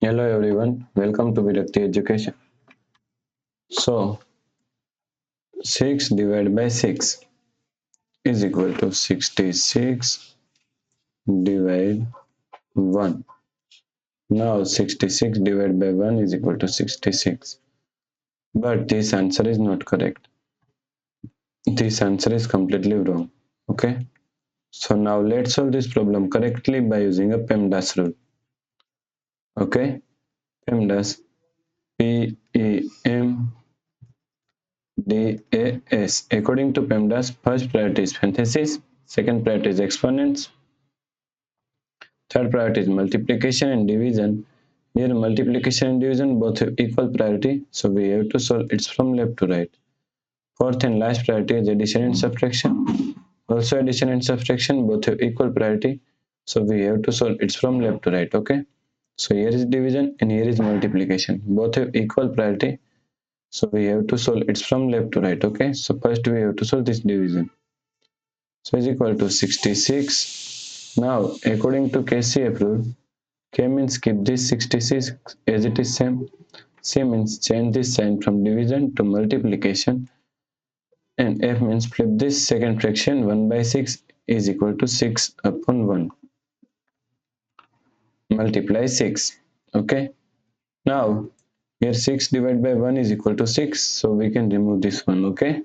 Hello everyone, welcome to Virakti Education. So, 6 divided by 6 is equal to 66 divide 1. Now 66 divided by 1 is equal to 66. But this answer is not correct. This answer is completely wrong. Okay. So now let's solve this problem correctly by using a PEMDAS rule. Okay. PEMDAS. P-E-M DAS. According to PEMDAS, first priority is parenthesis, second priority is exponents, third priority is multiplication and division. Here multiplication and division both have equal priority, so we have to solve it from left to right. Fourth and last priority is addition and subtraction. Also addition and subtraction both have equal priority, so we have to solve it from left to right. Okay. So here is division and here is multiplication. Both have equal priority, so we have to solve it from left to right. Okay. So first we have to solve this division. So is equal to 66. Now according to KCF rule, K means keep this 66 as it is same. C means change this sign from division to multiplication. And F means flip this second fraction 1 by 6 is equal to 6 upon 1. Multiply 6. Okay. Now here 6 divided by 1 is equal to 6. So we can remove this one. Okay.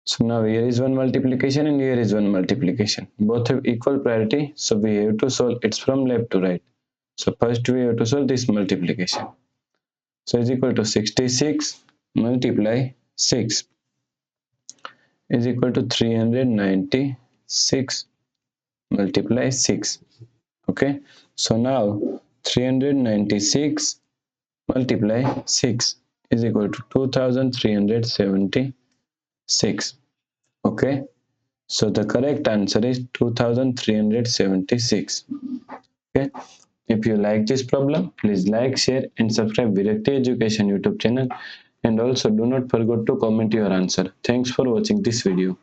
So now here is one multiplication and here is one multiplication. Both have equal priority, so we have to solve it from left to right. So first we have to solve this multiplication. So is equal to 66 multiply 6 is equal to 396 multiply 6. Okay. So now 396 multiply 6 is equal to 2376. Okay. So the correct answer is 2376. Okay. If you like this problem, please like, share and subscribe Virakti Education YouTube channel, and also do not forget to comment your answer. Thanks for watching this video.